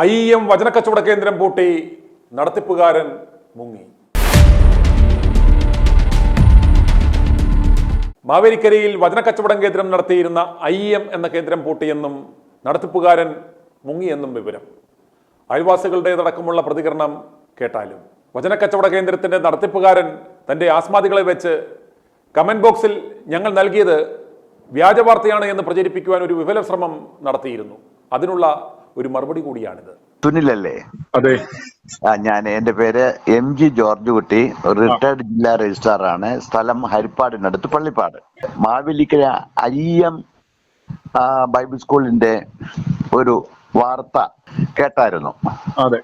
IEM വചനക്കച്ചവട കേന്ദ്രം പൂട്ടി, നടത്തിപ്പുകാരൻ മുങ്ങി. മാവേലിക്കരയിൽ വചനക്കച്ചവടം കേന്ദ്രം നടത്തിയിരുന്ന IEM എന്ന കേന്ദ്രം പൂട്ടിയെന്നും നടത്തിപ്പുകാരൻ മുങ്ങിയെന്നും വിവരം. അയൽവാസികളുടേതടക്കമുള്ള പ്രതികരണം കേട്ടാലും. വചനക്കച്ചവട കേന്ദ്രത്തിന്റെ നടത്തിപ്പുകാരൻ തന്റെ ആസ്മാദികളെ വെച്ച് കമന്റ് ബോക്സിൽ ഞങ്ങൾ നൽകിയത് വ്യാജ വാർത്തയാണ് എന്ന് പ്രചരിപ്പിക്കുവാൻ ഒരു വിഫല ശ്രമം നടത്തിയിരുന്നു. അതിനുള്ള ഒരു മറുപടി കൂടിയാണിത്. സുനിലല്ലേ? അതെ. എന്റെ പേര് MG ജോർജ് കുട്ടി, റിട്ടയർഡ് ജില്ലാ രജിസ്ട്രാർ ആണ്. സ്ഥലം ഹരിപ്പാടിനടുത്ത് പള്ളിപ്പാട്. മാവേലിക്കര IEM ബൈബിൾ സ്കൂളിന്റെ ഒരു വാർത്ത കേട്ടായിരുന്നു. അതെ.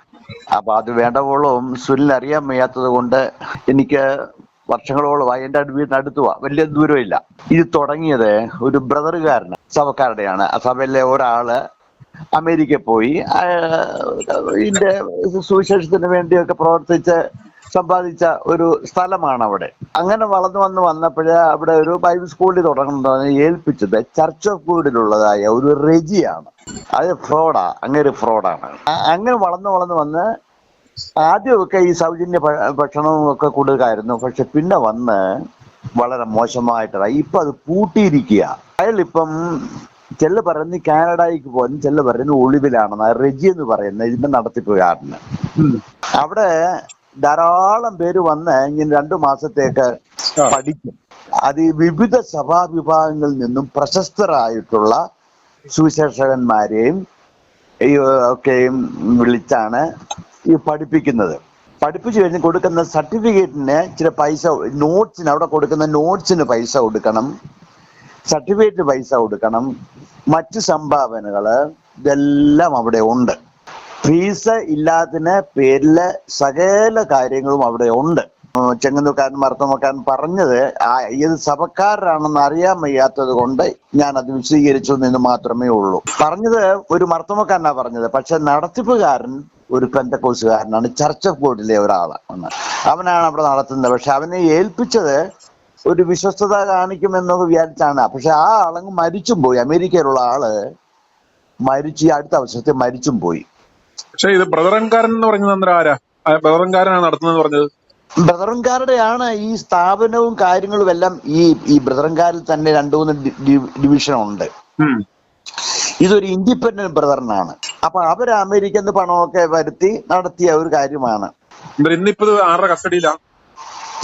അപ്പൊ അത് വേണ്ടവോളം സുനിൽ അറിയാൻ വയ്യാത്തത് കൊണ്ട് എനിക്ക് വർഷങ്ങളോളമായി എന്റെ വീടിനടുത്തുവാ, വലിയ ദൂരമില്ല. ഇത് തുടങ്ങിയത് ഒരു ബ്രദറുകാരന്, സഭക്കാരുടെയാണ്. ആ സഭയിലെ ഒരാള് അമേരിക്ക പോയി ഇതിന്റെ സുവിശേഷത്തിന് വേണ്ടിയൊക്കെ പ്രവർത്തിച്ച് സമ്പാദിച്ച ഒരു സ്ഥലമാണ് അവിടെ. അങ്ങനെ വന്നപ്പോഴേ അവിടെ ഒരു ബൈബിൾ സ്കൂളിൽ തുടങ്ങുന്നതാണ് ഏൽപ്പിച്ചത് ചർച്ച് ഓഫ് ഗോഡിലുള്ളതായ ഒരു റെജിയാണ്. അത് ഫ്രോഡാ, അങ്ങനെ ഫ്രോഡാണ്. അങ്ങനെ വളർന്നു വന്ന് ആദ്യമൊക്കെ ഈ സൗജന്യ ഭക്ഷണവും ഒക്കെ കൊടുക്കായിരുന്നു. പക്ഷെ പിന്നെ വന്ന് വളരെ മോശമായിട്ടായി. ഇപ്പൊ അത് പൂട്ടിയിരിക്കുക. അയാളിപ്പം ചെല്ല് പറയുന്നത് കാനഡയ്ക്ക് പോകുന്നു, ചെല്ല് പറയുന്നത് ഒളിവിലാണെന്ന്. റെജി എന്ന് പറയുന്ന ഇതിന്റെ നടത്തിപ്പുകാരന് അവിടെ ധാരാളം പേര് വന്ന് ഇങ്ങനെ 2 മാസത്തേക്ക് പഠിക്കും. അത് വിവിധ സഭാ വിഭാഗങ്ങളിൽ നിന്നും പ്രശസ്തരായിട്ടുള്ള സുവിശേഷകന്മാരെയും ഒക്കെയും വിളിച്ചാണ് ഈ പഠിപ്പിക്കുന്നത്. പഠിപ്പിച്ചു കഴിഞ്ഞ് കൊടുക്കുന്ന സർട്ടിഫിക്കറ്റിന് ചില പൈസ, നോട്ട്സിന് അവിടെ കൊടുക്കുന്ന നോട്ട്സിന് പൈസ കൊടുക്കണം, സർട്ടിഫിക്കറ്റ് പൈസ കൊടുക്കണം, മറ്റ് സംഭാവനകള് ഇതെല്ലാം അവിടെ ഉണ്ട്. ഫീസ് ഇല്ലാത്തതിന് പേരില് സകല കാര്യങ്ങളും അവിടെ ഉണ്ട്. ചെങ്ങന്നൂർക്കാരൻ മർത്തോമക്കാരൻ പറഞ്ഞത് ഏത് സഭക്കാരാണെന്ന് അറിയാൻ വയ്യാത്തത് കൊണ്ട് ഞാൻ അത് വിശദീകരിച്ചു എന്ന് മാത്രമേ ഉള്ളൂ. പറഞ്ഞത് ഒരു മർത്തോമക്കാരനാ പറഞ്ഞത്. പക്ഷെ നടത്തിപ്പുകാരൻ ഒരു പെന്തക്കോസുകാരനാണ്, ചർച്ച് ഓഫ് ഗോഡിലെ ഒരാളാണ്. അവനാണ് അവിടെ നടത്തുന്നത്. പക്ഷെ അവനെ ഏൽപ്പിച്ചത് ഒരു വിശ്വസ്തത കാണിക്കുമെന്നൊക്കെ വിചാരിച്ചാണ്. പക്ഷെ ആ ആളങ്ങ് മരിച്ചും പോയി. അമേരിക്കയിലുള്ള ആള് മരിച്ചു, അടുത്ത അവസരത്തിൽ മരിച്ചും പോയി. പക്ഷെ ഇത് ബ്രദറൻകാരൻ എന്ന് പറഞ്ഞത് ആരാ? ബ്രദറൻകാരനാണ് നടത്തുന്നത് പറഞ്ഞത്. ബ്രദറൻകാരുടെയാണ് ഈ സ്ഥാപനവും കാര്യങ്ങളും എല്ലാം. ഈ ബ്രദറൻകാരിൽ തന്നെ 2-3 ഡിവിഷൻ ഉണ്ട്. ഇതൊരു ഇൻഡിപെൻഡന്റ് ബ്രദറിനാണ്. അപ്പൊ അവർ അമേരിക്കന്ന് പണമൊക്കെ വരുത്തി നടത്തിയ ഒരു കാര്യമാണ്. ഇന്നിപ്പോ ആരുടെ കസ്റ്റഡിയിലാണ്?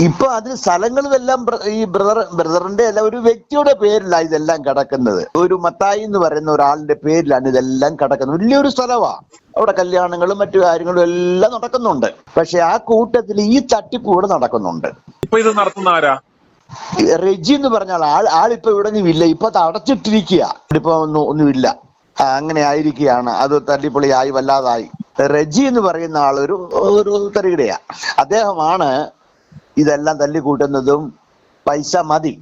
ഇപ്പൊ അതിന് സ്ഥലങ്ങളുമെല്ലാം ഈ ബ്രദറിന്റെ അല്ല, ഒരു വ്യക്തിയുടെ പേരിലാണ് ഇതെല്ലാം കിടക്കുന്നത്. ഒരു മത്തായി എന്ന് പറയുന്ന ഒരാളിന്റെ പേരിലാണ് ഇതെല്ലാം കിടക്കുന്നത്. വലിയൊരു സ്ഥലമാണ്. അവിടെ കല്യാണങ്ങളും മറ്റു കാര്യങ്ങളും എല്ലാം നടക്കുന്നുണ്ട്. പക്ഷെ ആ കൂട്ടത്തിൽ ഈ തട്ടിപ്പ് കൂടെ നടക്കുന്നുണ്ട്. ഇപ്പൊ ഇത് നടത്തുന്ന ആരാ? റെജി എന്ന് പറഞ്ഞ ആളിപ്പോ ഇവിടെ ഇല്ല. ഇപ്പൊ അടച്ചിട്ടിരിക്കുക. ഇപ്പൊ ഒന്നുമില്ല. അങ്ങനെ ആയിരിക്കുകയാണ്. അത് തല്ലിപ്പൊളിയായി വല്ലാതായി. റെജി എന്ന് പറയുന്ന ആളൊരു തരികിടയാ. അദ്ദേഹമാണ് ഇതെല്ലാം തല്ലിക്കൂട്ടുന്നതും. പൈസ മതി.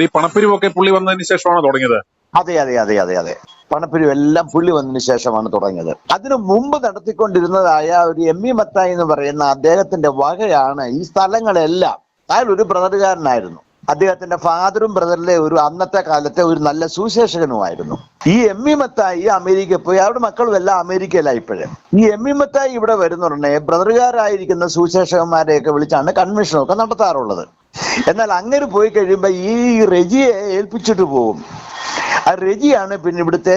ഈ പണപ്പിരിവൊക്കെ പുള്ളി വന്നതിന് ശേഷമാണ് തുടങ്ങിയത്. അതെ. പണപ്പിരിവെല്ലാം പുള്ളി വന്നതിന് ശേഷമാണ് തുടങ്ങിയത്. അതിനു മുമ്പ് നടത്തിക്കൊണ്ടിരുന്നതായ ഒരു ME മത്തായി എന്ന് പറയുന്ന അദ്ദേഹത്തിന്റെ വകയാണ് ഈ സ്ഥലങ്ങളെല്ലാം. അയാൾ ഒരു ബ്രദറുകാരനായിരുന്നു. അദ്ദേഹത്തിന്റെ ഫാദറും ബ്രദറിലെ ഒരു അന്നത്തെ കാലത്തെ ഒരു നല്ല സുവിശേഷകനുമായിരുന്നു. ഈ ME മത്തായി അമേരിക്ക പോയി. അവരുടെ മക്കളും എല്ലാം അമേരിക്കയിലായി. ഇപ്പോഴും ഈ ME മത്തായി ഇവിടെ വരുന്നുടനെ ബ്രദറുകാരായിരിക്കുന്ന സുവിശേഷകന്മാരെയൊക്കെ വിളിച്ചാണ് കൺവെൻഷനൊക്കെ നടത്താറുള്ളത്. എന്നാൽ അങ്ങനെ പോയി കഴിയുമ്പോ ഈ റെജിയെ ഏൽപ്പിച്ചിട്ട് പോകും. ആ റെജിയാണ് പിന്നെ ഇവിടുത്തെ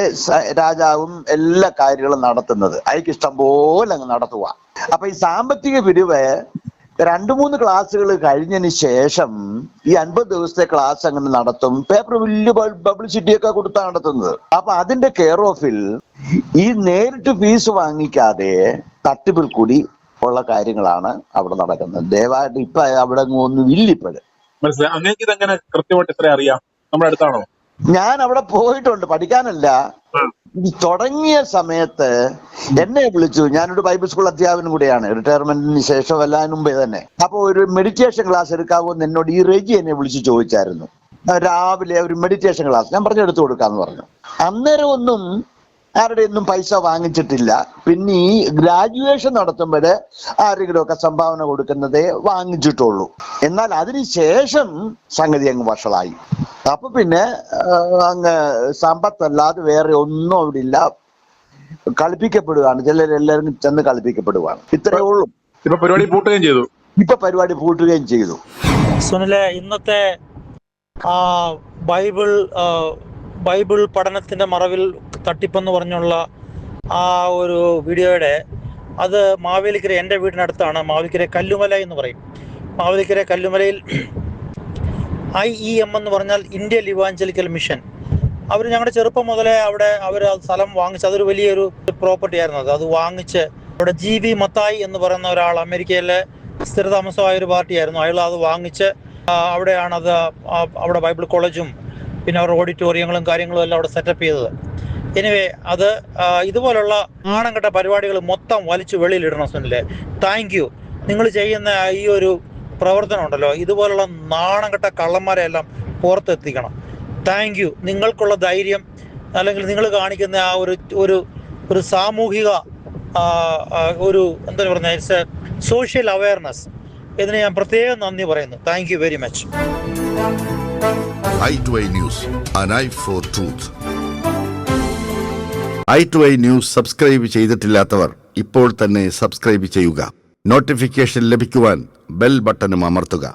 രാജാവും എല്ലാ കാര്യങ്ങളും നടത്തുന്നത്. അയാൾക്ക് ഇഷ്ടം പോലെ അങ്ങ് നടത്തുക. അപ്പൊ ഈ സാമ്പത്തിക പിരിവ് 2-3 ക്ലാസ്സുകൾ കഴിഞ്ഞതിന് ശേഷം ഈ 50 ദിവസത്തെ ക്ലാസ് അങ്ങനെ നടത്തും. പേപ്പർ വലിയ പബ്ലിസിറ്റി ഒക്കെ കൊടുത്താണ് നടത്തുന്നത്. അപ്പൊ അതിന്റെ കെയർ ഓഫിൽ ഈ നേരിട്ട് ഫീസ് വാങ്ങിക്കാതെ തട്ടിപ്പിൽ കൂടി ഉള്ള കാര്യങ്ങളാണ് അവിടെ നടക്കുന്നത്. ദയവായിട്ട് ഇപ്പൊ അവിടെ ഒന്നും ഇല്ല ഇപ്പോഴും. മനസ്സിലായി. അങ്ങനെ ഇതെങ്ങനെ കൃത്യമായിട്ട് എത്ര അറിയാം? നമ്മുടെ അടുത്താണോ? ഞാൻ അവിടെ പോയിട്ടുണ്ട്, പഠിക്കാനല്ല. തുടങ്ങിയ സമയത്ത് എന്നെ വിളിച്ചു. ഞാനൊരു ബൈബിൾ സ്കൂൾ അധ്യാപകനും കൂടിയാണ്, റിട്ടയർമെന്റിന് ശേഷം എല്ലാതിന് മുമ്പേ തന്നെ. അപ്പൊ ഒരു മെഡിറ്റേഷൻ ക്ലാസ് എടുക്കാവോ എന്ന് എന്നോട് ഈ റെജി എന്നെ വിളിച്ച് ചോദിച്ചായിരുന്നു. രാവിലെ ഒരു മെഡിറ്റേഷൻ ക്ലാസ് ഞാൻ എടുത്തു കൊടുക്കാന്ന് പറഞ്ഞു. അന്നേരം ഒന്നും ആരുടെ ഒന്നും പൈസ വാങ്ങിച്ചിട്ടില്ല. പിന്നെ ഈ ഗ്രാജുവേഷൻ നടത്തുമ്പോഴേ ആരെങ്കിലുമൊക്കെ സംഭാവന കൊടുക്കുന്നതേ വാങ്ങിച്ചിട്ടുള്ളൂ. എന്നാൽ അതിനുശേഷം സംഗതി അങ്ങ് വഷളായി. അപ്പൊ പിന്നെ അങ്ങ് സമ്പത്തല്ലാതെ വേറെ ഒന്നും അവിടെ ഇല്ല. കളിപ്പിക്കപ്പെടുകയാണ്, ചിലരെല്ലാവരും ചെന്ന് കളിപ്പിക്കപ്പെടുകയാണ്. ഇത്രയേ ഉള്ളൂ. ഇപ്പൊ പരിപാടി പൂട്ടുകയും ചെയ്തു. ഇപ്പൊ പരിപാടി പൂട്ടുകയും ചെയ്തു. സുനിലെ, ഇന്നത്തെ ആ ബൈബിൾ പഠനത്തിന്റെ മറവിൽ തട്ടിപ്പെന്ന് പറഞ്ഞുള്ള ആ ഒരു വീഡിയോയുടെ അത് മാവേലിക്കര, എൻ്റെ വീടിനടുത്താണ് മാവേലിക്കര കല്ലുമല എന്ന് പറയും. മാവേലിക്കര കല്ലുമലയിൽ IEM എന്ന് പറഞ്ഞാൽ ഇന്ത്യൻ ഇവാഞ്ചലിക്കൽ മിഷൻ. അവർ ഞങ്ങളുടെ ചെറുപ്പം മുതലേ അവിടെ അവർ സ്ഥലം വാങ്ങിച്ച്, അതൊരു വലിയൊരു പ്രോപ്പർട്ടി ആയിരുന്നു. അത് വാങ്ങിച്ച് അവിടെ GB മത്തായി എന്ന് പറയുന്ന ഒരാൾ, അമേരിക്കയിലെ സ്ഥിരതാമസമായ ഒരു പാർട്ടിയായിരുന്നു. അയാൾ അത് വാങ്ങിച്ച് അവിടെയാണ് അവിടെ ബൈബിൾ കോളേജും പിന്നെ അവരുടെ ഓഡിറ്റോറിയങ്ങളും കാര്യങ്ങളും എല്ലാം അവിടെ സെറ്റപ്പ് ചെയ്തത്. എനിവേ, അത് ഇതുപോലുള്ള നാണംകെട്ട പരിപാടികൾ മൊത്തം വലിച്ചു വെളിയിലിടണം സുനിലെ. Thank you. നിങ്ങൾ ചെയ്യുന്ന ഈ ഒരു പ്രവർത്തനം ഉണ്ടല്ലോ, ഇതുപോലുള്ള നാണംകെട്ട കള്ളന്മാരെ എല്ലാം പുറത്തെത്തിക്കണം. Thank you. നിങ്ങൾക്കുള്ള ധൈര്യം, അല്ലെങ്കിൽ നിങ്ങൾ കാണിക്കുന്ന ആ ഒരു സാമൂഹിക ഒരു എന്താ പറയുക, ഇറ്റ്സ് എ സോഷ്യൽ അവയർനെസ്. ഇതിന് ഞാൻ പ്രത്യേകം നന്ദി പറയുന്നു. Thank you very much. i2i News, an eye for truth. i2i News subscribe ചെയ്തിട്ടില്ലാത്തവർ ഇപ്പോൾ തന്നെ സബ്സ്ക്രൈബ് ചെയ്യുക. നോട്ടിഫിക്കേഷൻ ലഭിക്കുവാൻ ബെൽ ബട്ടണും അമർത്തുക.